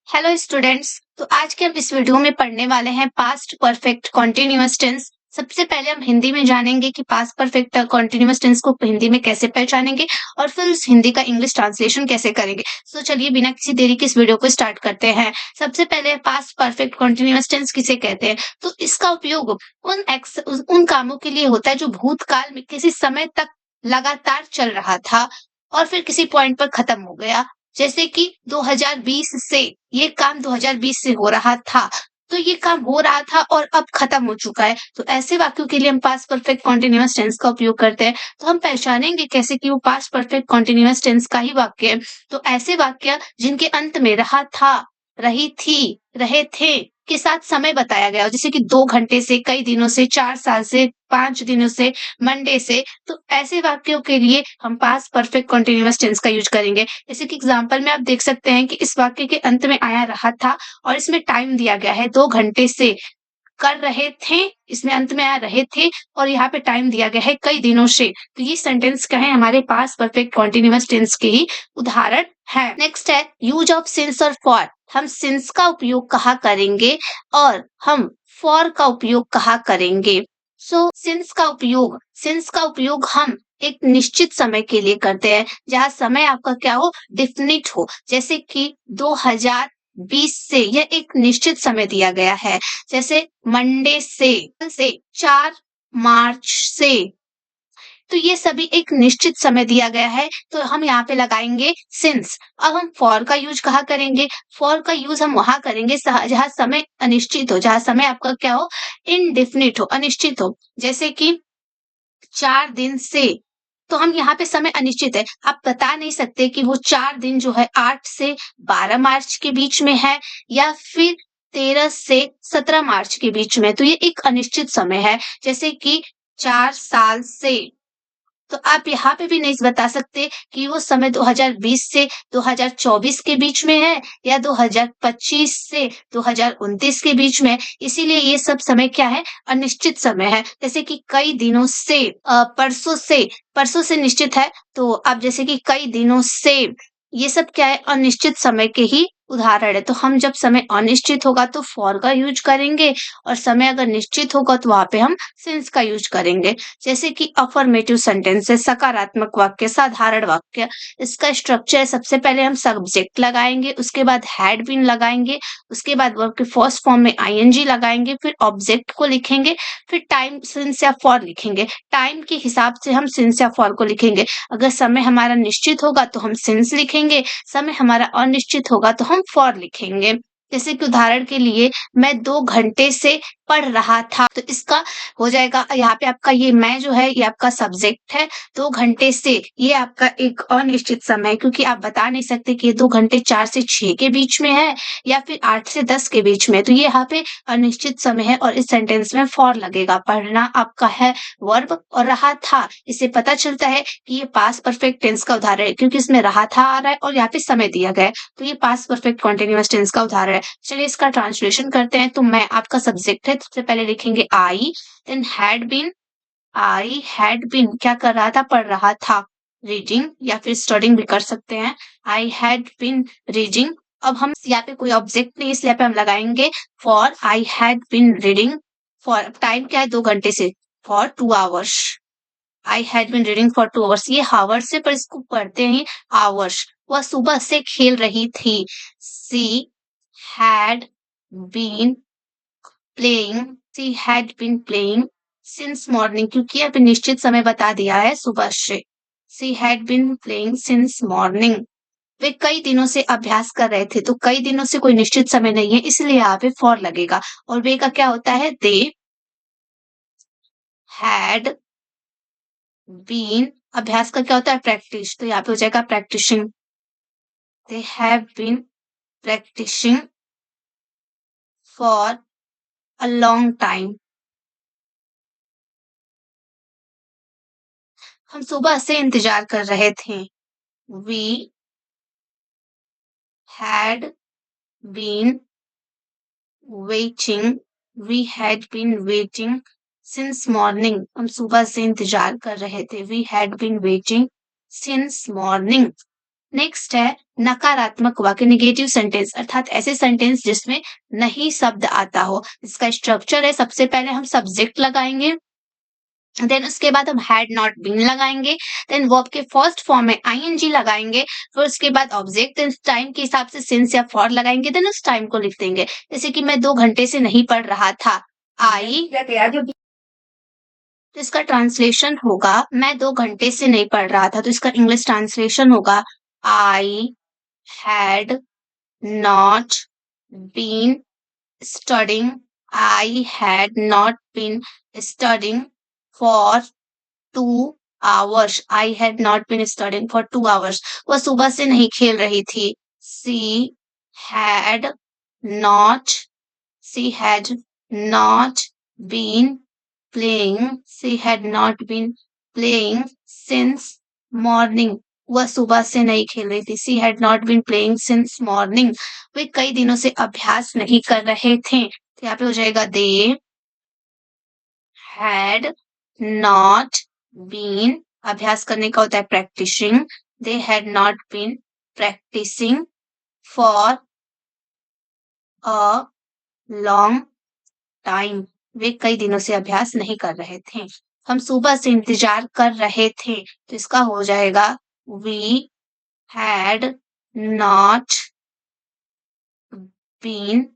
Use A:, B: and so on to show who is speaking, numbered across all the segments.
A: Hello students. तो आज के हम इस वीडियो में पढ़ने वाले हैं पास्ट परफेक्ट कॉन्टिन्यूअस टेंस। सबसे पहले हम हिंदी में जानेंगे कि पास्ट परफेक्ट कॉन्टिन्यूअस टेंस को हिंदी में कैसे पहचानेंगे और फिर उस हिंदी का इंग्लिश ट्रांसलेशन कैसे करेंगे। तो चलिए बिना किसी देरी के इस वीडियो को स्टार्ट करते हैं। सबसे पहले पास्ट परफेक्ट कॉन्टिन्यूअस टेंस किसे कहते हैं? तो इसका उपयोग उन कामों के लिए होता है जो भूतकाल में किसी समय तक लगातार चल रहा था और फिर किसी पॉइंट पर खत्म हो गया। जैसे कि 2020 से ये काम 2020 से हो रहा था, तो ये काम हो रहा था और अब खत्म हो चुका है। तो ऐसे वाक्यों के लिए हम पास्ट परफेक्ट कॉन्टिन्यूअस टेंस का उपयोग करते हैं। तो हम पहचानेंगे कैसे कि वो पास्ट परफेक्ट कॉन्टिन्यूअस टेंस का ही वाक्य है। तो ऐसे वाक्य जिनके अंत में रहा था, रही थी, रहे थे के साथ समय बताया गया हो, जैसे कि 2 घंटे से, कई दिनों से, 4 साल से, 5 दिनों से, मंडे से। तो ऐसे वाक्यों के लिए हम पास्ट परफेक्ट कॉन्टिन्यूअस टेंस का यूज करेंगे। जैसे कि एग्जाम्पल में आप देख सकते हैं कि इस वाक्य के अंत में आया रहा था और इसमें टाइम दिया गया है 2 घंटे से कर रहे थे, इसमें अंत में आया रहे थे और यहाँ पे टाइम दिया गया है कई दिनों से। तो ये सेंटेंस क्या है? हमारे पास परफेक्ट कॉन्टिन्यूअस टेंस के ही उदाहरण है। नेक्स्ट है यूज ऑफ सिंस और फॉर। हम सिंस का उपयोग कहाँ करेंगे और हम फॉर का उपयोग कहाँ करेंगे? सिंस का उपयोग हम एक निश्चित समय के लिए करते हैं, जहाँ समय आपका क्या हो? डिफिनिट हो। जैसे कि 2020 से, यह एक निश्चित समय दिया गया है। जैसे मंडे से 4 मार्च से, तो ये सभी एक निश्चित समय दिया गया है, तो हम यहाँ पे लगाएंगे सिंस। अब हम फॉर का यूज कहाँ करेंगे? फॉर का यूज हम वहां करेंगे जहाँ समय अनिश्चित हो, जहाँ समय आपका क्या हो? इनडिफिनिट हो, अनिश्चित हो। जैसे कि 4 दिन से, तो हम यहाँ पे समय अनिश्चित है। आप बता नहीं सकते कि वो 4 दिन जो है 8 से 12 मार्च के बीच में है या फिर 13 से 17 मार्च के बीच में। तो ये एक अनिश्चित समय है। जैसे कि 4 साल से, तो आप यहाँ पे भी नहीं बता सकते कि वो समय 2020 से 2024 के बीच में है या 2025 से 2029 के बीच में है। इसीलिए ये सब समय क्या है? अनिश्चित समय है। जैसे कि कई दिनों से, परसों से निश्चित है, तो आप जैसे कि कई दिनों से, ये सब क्या है? अनिश्चित समय के ही उदाहरण है। तो हम जब समय अनिश्चित होगा तो फॉर का यूज करेंगे और समय अगर निश्चित होगा तो वहां पे हम सिंस का यूज करेंगे। जैसे कि अफर्मेटिव सेंटेंस है, सकारात्मक वाक्य, साधारण वाक्य। इसका स्ट्रक्चर है, सबसे पहले हम सब्जेक्ट लगाएंगे, उसके बाद हैड बीन लगाएंगे, उसके बाद वर्ब के फर्स्ट फॉर्म में आईएनजी लगाएंगे, फिर ऑब्जेक्ट को लिखेंगे, फिर टाइम सिंस या फॉर लिखेंगे। टाइम के हिसाब से हम सिंस या फॉर को लिखेंगे। अगर समय हमारा निश्चित होगा तो हम सिंस लिखेंगे, समय हमारा अनिश्चित होगा तो हम फॉर लिखेंगे। जैसे कि उदाहरण के लिए मैं 2 घंटे से पढ़ रहा था, तो इसका हो जाएगा यहाँ पे आपका ये मैं जो है ये आपका सब्जेक्ट है। 2 घंटे से ये आपका एक अनिश्चित समय है, क्योंकि आप बता नहीं सकते कि ये 2 घंटे 4 से 6 के बीच में है या फिर 8 से 10 के बीच में। तो ये यहाँ पे अनिश्चित समय है और इस सेंटेंस में फॉर लगेगा। पढ़ना आपका है वर्ब और रहा था, इससे पता चलता है कि ये पास्ट परफेक्ट टेंस का उदाहरण है, क्योंकि इसमें रहा था आ रहा है और यहाँ पे समय दिया गया है। तो ये पास्ट परफेक्ट कॉन्टिन्यूअस टेंस का उदाहरण है। चलिए इसका ट्रांसलेशन करते हैं। तो मैं आपका सब्जेक्ट है, सबसे पहले लिखेंगे I, then had been. I had been क्या कर रहा था? पढ़ रहा था। रीडिंग या फिर स्टडिंग भी कर सकते हैं। I had been reading. अब हम यहाँ पे कोई ऑब्जेक्ट नहीं, इसलिए यहाँ पे हम लगाएंगे for. I had been reading for, time क्या है? 2 घंटे से, for 2 hours. I had been reading for 2 hours. ये हावर्स से, पर इसको पढ़ते हैं आवर्स। वह सुबह से खेल रही थी। She had been playing, she had been playing since morning, क्योंकि यहाँ पे निश्चित समय बता दिया है सुबह से। She had been playing since morning. वे कई दिनों से अभ्यास कर रहे थे, तो कई दिनों से कोई निश्चित समय नहीं है, इसलिए यहाँ पे फॉर लगेगा। और वे का क्या होता है? They had been. अभ्यास का क्या होता है? प्रैक्टिस, तो यहाँ पे हो जाएगा practising. They have been practising for a long time. हम सुबह से इंतजार कर रहे थे। We had been waiting, we had been waiting since morning। हम सुबह से इंतजार कर रहे थे। We had been waiting since morning। Next है नकारात्मक वाक्य, नेगेटिव सेंटेंस, अर्थात ऐसे सेंटेंस जिसमें नहीं शब्द आता हो। इसका स्ट्रक्चर है, सबसे पहले हम सब्जेक्ट लगाएंगे, देन उसके बाद हम हैड नॉट बीन लगाएंगे, देन वर्ब के फर्स्ट फॉर्म में आईएनजी लगाएंगे, फिर उसके बाद ऑब्जेक्ट, देन टाइम के हिसाब से सिंस या फॉर लगाएंगे, देन उस टाइम को लिख देंगे। जैसे कि मैं 2 घंटे से नहीं पढ़ रहा था, आई, तो इसका ट्रांसलेशन होगा मैं 2 घंटे से नहीं पढ़ रहा था, तो इसका इंग्लिश ट्रांसलेशन होगा I had not been studying, I had not been studying for 2 hours. I had not been studying for 2 hours. वह सुबह से नहीं खेल रही थी। had not, she had not been playing. She had not been playing since morning. वह सुबह से नहीं खेल रही थी। She had not been playing since morning. वे कई दिनों से अभ्यास नहीं कर रहे थे। तो यहाँ पे हो जाएगा they had not been, अभ्यास करने का होता है practicing. They had not been practicing for a long time, वे कई दिनों से अभ्यास नहीं कर रहे थे। हम सुबह से इंतजार कर रहे थे, तो इसका हो जाएगा we had not been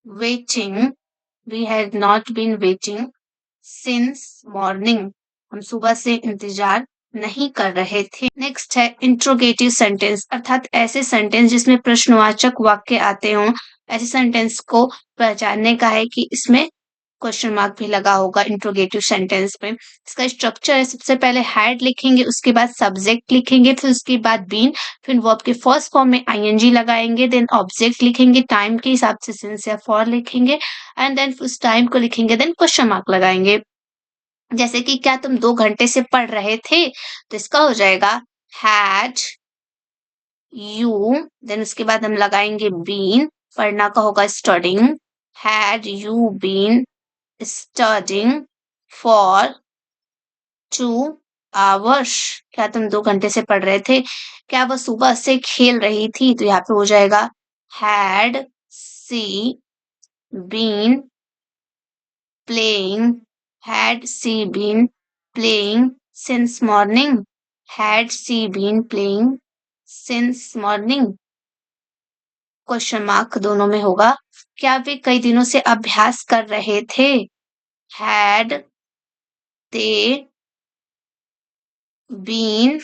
A: waiting, we had not been waiting since morning, हम सुबह से इंतजार नहीं कर रहे थे। नेक्स्ट है इंट्रोगेटिव सेंटेंस, अर्थात ऐसे सेंटेंस जिसमें प्रश्नवाचक वाक्य आते हों। ऐसे सेंटेंस को पहचानने का है कि इसमें क्वेश्चन मार्क भी लगा होगा इंट्रोगेटिव सेंटेंस में। इसका स्ट्रक्चर है, सबसे पहले हैड लिखेंगे, उसके बाद सब्जेक्ट लिखेंगे, फिर उसके बाद बीन, फिर वर्ब के फर्स्ट फॉर्म में आईएनजी लगाएंगे, देन ऑब्जेक्ट लिखेंगे, टाइम के हिसाब से सिंस या फॉर लिखेंगे, एंड देन उस टाइम को लिखेंगे, देन क्वेश्चन मार्क लगाएंगे। जैसे कि क्या तुम 2 घंटे से पढ़ रहे थे, तो इसका हो जाएगा हैड यू, देन उसके बाद हम लगाएंगे बीन, पढ़ना का होगा studying, had you been studying for 2 hours. क्या तुम 2 घंटे से पढ़ रहे थे? क्या वह सुबह से खेल रही थी? तो यहाँ पे हो जाएगा had she been playing, had she been playing since morning, had she been playing since morning. Question mark दोनों में होगा। क्या वे कई दिनों से अभ्यास कर रहे थे? had they been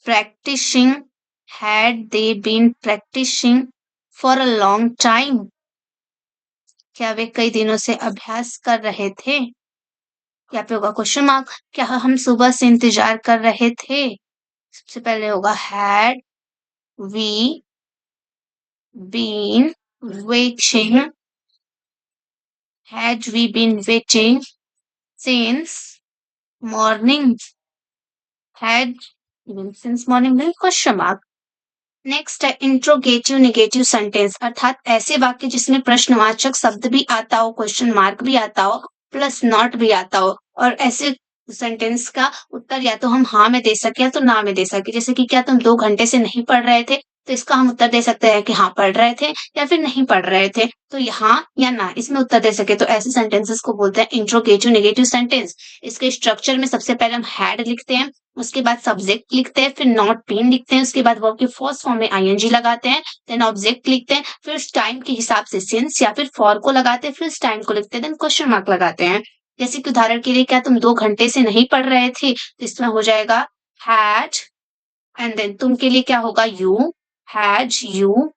A: practicing, had they been practicing for a long time. क्या वे कई दिनों से अभ्यास कर रहे थे? यहाँ पे होगा क्वेश्चन मार्क। क्या हम सुबह से इंतजार कर रहे थे? सबसे पहले होगा had we been waiting, had we been waiting since morning, had been since morning, then question mark. Next है इंट्रोगेटिव नेगेटिव सेंटेंस, अर्थात ऐसे वाक्य जिसमें प्रश्नवाचक शब्द भी आता हो, क्वेश्चन मार्क भी आता हो, प्लस नॉट भी आता हो, और ऐसे सेंटेंस का उत्तर या तो हम हाँ में दे सके या तो ना में दे सके। जैसे कि क्या तुम 2 घंटे से नहीं पढ़ रहे थे, तो इसका हम उत्तर दे सकते हैं कि हाँ पढ़ रहे थे, या फिर नहीं पढ़ रहे थे, तो हाँ या ना इसमें उत्तर दे सके, तो ऐसे सेंटेंसेस को बोलते हैं इंट्रोगेटिव नेगेटिव सेंटेंस। इसके स्ट्रक्चर में सबसे पहले हम हैड लिखते हैं, उसके बाद सब्जेक्ट लिखते हैं, फिर नॉट बीन लिखते हैं, उसके बाद वर्ब के फर्स्ट फॉर्म में आईएनजी लगाते हैं, देन ऑब्जेक्ट लिखते हैं, फिर उस टाइम के हिसाब से सिंस या फिर फॉर को लगाते हैं, फिर उस टाइम को लिखते हैं, देन क्वेश्चन मार्क लगाते हैं। जैसे कि उदाहरण के लिए क्या तुम 2 घंटे से नहीं पढ़ रहे थे, तो इसमें हो जाएगा हैड, एंड देन तुम के लिए क्या होगा you, had you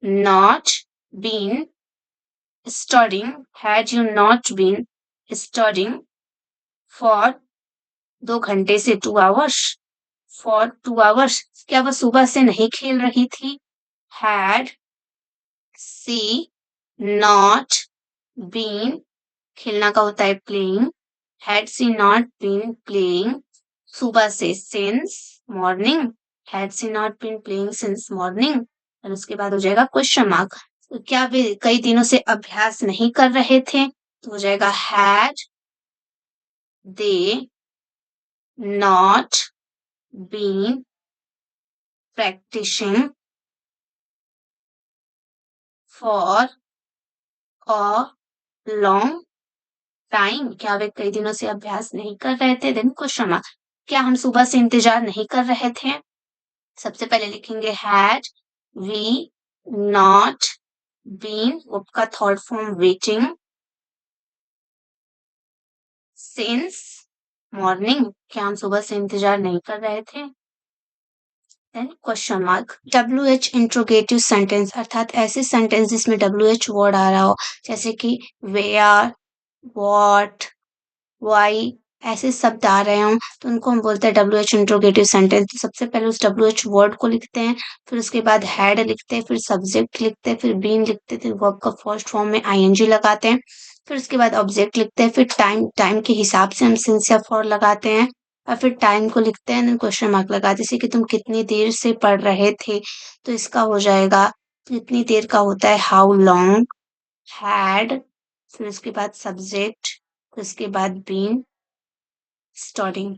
A: not been studying, had you not been studying for 2 घंटे से 2 hours, for 2 hours. क्या वह सुबह से नहीं खेल रही थी? Had she not been, खेलना का होता है playing, had she not been playing सुबह से since morning, had she not been playing since morning, और उसके बाद हो जाएगा क्वेश्चन मार्क। तो क्या वे कई दिनों से अभ्यास नहीं कर रहे थे? तो हो जाएगा had they not been practicing for a long time. क्या वे कई दिनों से अभ्यास नहीं कर रहे थे? Then question mark. क्या हम सुबह से इंतजार नहीं कर रहे थे? सबसे पहले लिखेंगे had we not been, verb का third form waiting, since morning. क्या हम सुबह से इंतजार नहीं कर रहे थे? Then question mark. WH interrogative sentence अर्थात ऐसे सेंटेंस जिसमें WH वर्ड आ रहा हो, जैसे कि वेयर, व्हाट, वाई, ऐसे शब्द आ रहे हों तो उनको हम बोलते हैं WH इंट्रोगेटिव सेंटेंस। तो सबसे पहले उस WH वर्ड को लिखते हैं, फिर उसके बाद हैड लिखते हैं, फिर सब्जेक्ट लिखते हैं, फिर बीन लिखते हैं, फिर वर्ब का फर्स्ट फॉर्म में ING लगाते हैं, फिर उसके बाद ऑब्जेक्ट लिखते हैं, फिर टाइम टाइम के हिसाब से हम सिंस या फॉर लगाते हैं, और फिर टाइम को लिखते हैं, देन क्वेश्चन मार्क लगाते हैं। जैसे कि तुम कितनी देर से पढ़ रहे थे, तो इसका हो जाएगा कितनी देर का होता है हाउ लॉन्ग, हैड, फिर उसके बाद सब्जेक्ट, फिर उसके बाद been starting,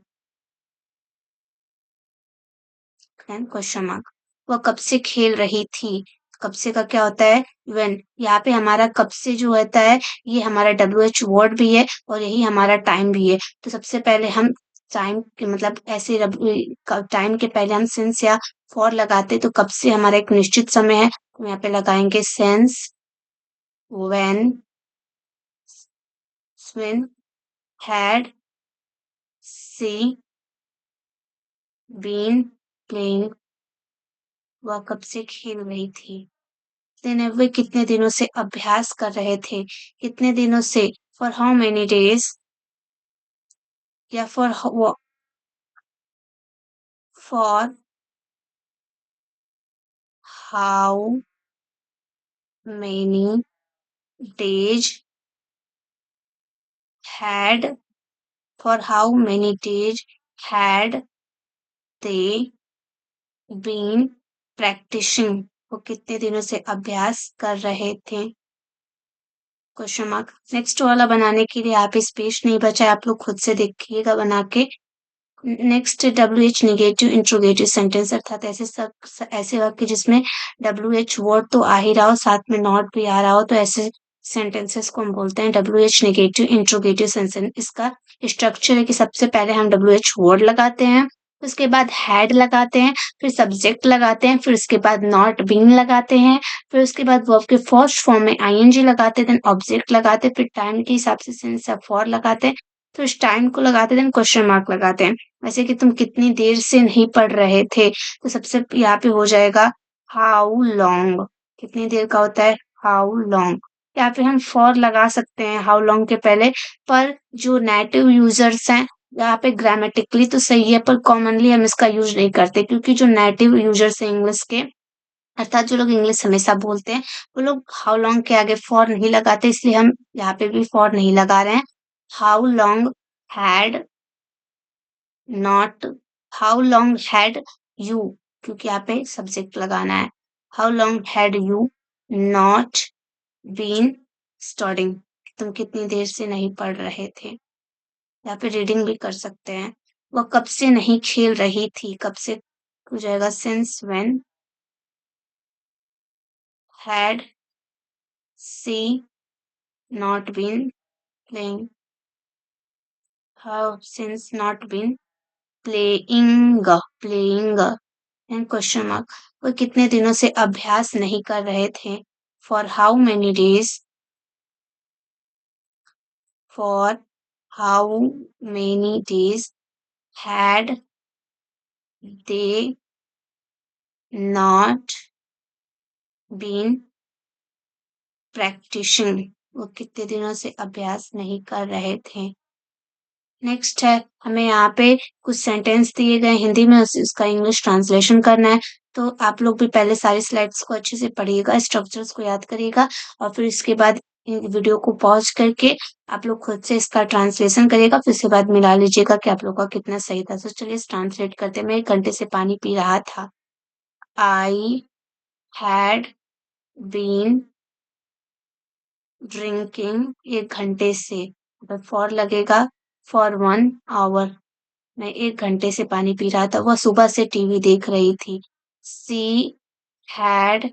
A: then question mark. वह कब से खेल रही थी? कब से का क्या होता है व्हेन। यहाँ पे हमारा कब से जो होता है ये हमारा WH वर्ड भी है और यही हमारा टाइम भी है। तो सबसे पहले हम टाइम के मतलब ऐसे टाइम के पहले हम सिंस या फॉर लगाते, तो कब से हमारा एक निश्चित समय है, तो यहाँ पे लगाएंगे सिंस, व्हेन, स्विन, हैड, सी, बीन प्लेइंग। वह कब से खेल रही थी? दिन वे कितने दिनों से अभ्यास कर रहे थे? कितने दिनों से, फॉर हाउ मेनी डेज, या for how many days had, for how many days had they been practising. वो कितने दिनों से अभ्यास कर रहे थे? Question mark. नेक्स्ट वाला बनाने के लिए यहाँ पे स्पेस नहीं बचा है, आप लोग खुद से देखिएगा बना के। Next WH negative interrogative sentence अर्थात ऐसे वाक्य जिसमें WH वर्ड तो आ ही रहा हो, साथ में नॉट भी आ रहा हो, तो ऐसे सेंटेंसेस को हम बोलते हैं WH निगेटिव इंट्रोगेटिव सेंटेंस। इसका स्ट्रक्चर है कि सबसे पहले हम WH वर्ड लगाते हैं, उसके बाद हैड लगाते हैं, फिर सब्जेक्ट लगाते हैं, फिर उसके बाद नॉट बीन लगाते हैं, फिर उसके बाद वर्ब के फर्स्ट फॉर्म में ING लगाते हैं, देन ऑब्जेक्ट लगाते हैं, फिर टाइम के हिसाब से सिंस या फॉर लगाते हैं, तो इस टाइम को लगाते हैं, देन क्वेश्चन मार्क लगाते हैं। वैसे कि तुम कितनी देर से नहीं पढ़ रहे थे, तो सबसे यहाँ पे हो जाएगा हाउ लॉन्ग। कितनी देर का होता है हाउ लॉन्ग। यहाँ पे हम फॉर लगा सकते हैं हाउ लॉन्ग के पहले, पर जो नेटिव यूजर्स हैं यहाँ पे ग्रामेटिकली तो सही है, पर कॉमनली हम इसका यूज नहीं करते, क्योंकि जो नेटिव यूजर्स हैं इंग्लिश के, अर्थात जो लोग इंग्लिश हमेशा बोलते हैं, वो लोग हाउ लॉन्ग के आगे फॉर नहीं लगाते, इसलिए हम यहाँ पे भी फॉर नहीं लगा रहे हैं। How long had not, how long had you, क्योंकि यहाँ पे सब्जेक्ट लगाना है। How long had you not been studying, तुम कितनी देर से नहीं पढ़ रहे थे। यहाँ पे रीडिंग भी कर सकते हैं। वह कब से नहीं खेल रही थी, कब से हो जाएगा since when, had she not been playing, how since not been playing, playing, and question mark. वो कितने दिनों से अभ्यास नहीं कर रहे थे? For how many days, for how many days had they not been practising. वो कितने दिनों से अभ्यास नहीं कर रहे थे? नेक्स्ट है, हमें यहाँ पे कुछ सेंटेंस दिए गए हिंदी में, उसका इंग्लिश ट्रांसलेशन करना है। तो आप लोग भी पहले सारी स्लाइड्स को अच्छे से पढ़िएगा, स्ट्रक्चर्स को याद करिएगा, और फिर इसके बाद वीडियो को पॉज करके आप लोग खुद से इसका ट्रांसलेशन करिएगा, फिर इसके बाद मिला लीजिएगा कि आप लोग का कितना सही था। तो चलिए ट्रांसलेट करते हैं। मैं 1 घंटे से पानी पी रहा था। आई हैड बीन ड्रिंकिंग, 1 घंटे से, फॉर लगेगा फॉर 1 आवर। मैं 1 घंटे से पानी पी रहा था। वह सुबह से टीवी देख रही थी। She had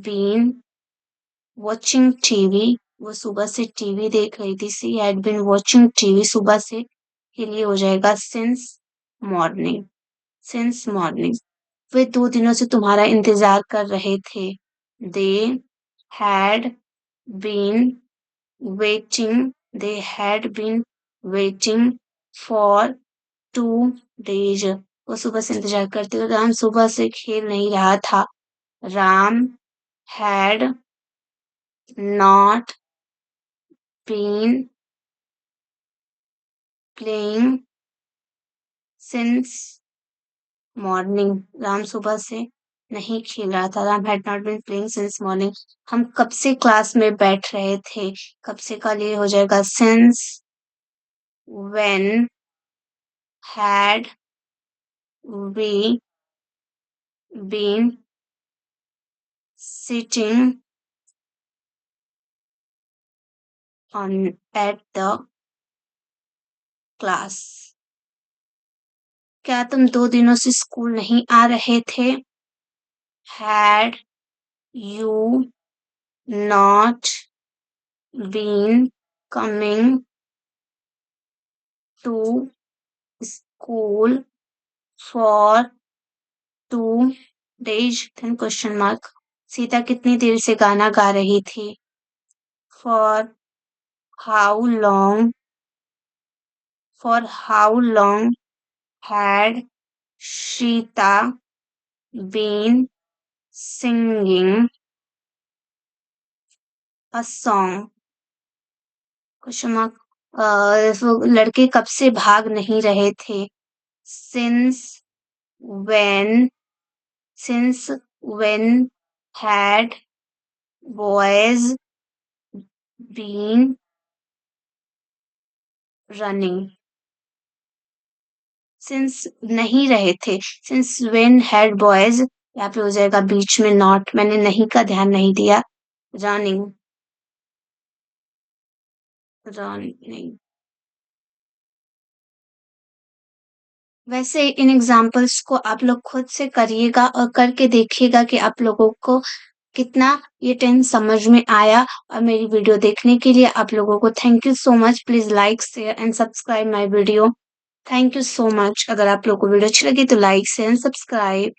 A: been watching TV, वो सुबह से टीवी देख रही थी। She had been watching TV सुबह से के लिए हो जाएगा सिंस मॉर्निंग। सिंस मॉर्निंग, वे 2 दिनों से तुम्हारा इंतजार कर रहे थे। They had been waiting, they had been waiting for 2 days, वो सुबह से इंतजार करते हुए। राम सुबह से खेल नहीं रहा था। Ram had not been playing since morning, Ram सुबह से नहीं खेल रहा था। Ram had not been playing since morning, हम कब से क्लास में बैठ रहे थे। कब से का लिए हो जाएगा since. When had we been sitting on at the class, क्या तुम 2 दिनों से स्कूल नहीं आ रहे थे। Had you not been coming to school for 2 days, then question mark. Sita कितनी देर से गाना गा रही थी। For how long, for how long had Sita been singing a song, question mark. वो लड़के कब से भाग नहीं रहे थे। Since when, since when had boys been running, since नहीं रहे थे। सिंस व्हेन हैड बॉयज, यहाँ पे हो जाएगा बीच में नॉट, मैंने नहीं का ध्यान नहीं दिया। Running, running. वैसे इन एग्जाम्पल्स को आप लोग खुद से करिएगा और करके देखिएगा कि आप लोगों को कितना ये टेंस समझ में आया। और मेरी वीडियो देखने के लिए आप लोगों को thank you so much. Please like share and subscribe my video. Thank you so much. अगर आप लोगों को वीडियो अच्छी लगी तो लाइक शेयर एंड सब्सक्राइब।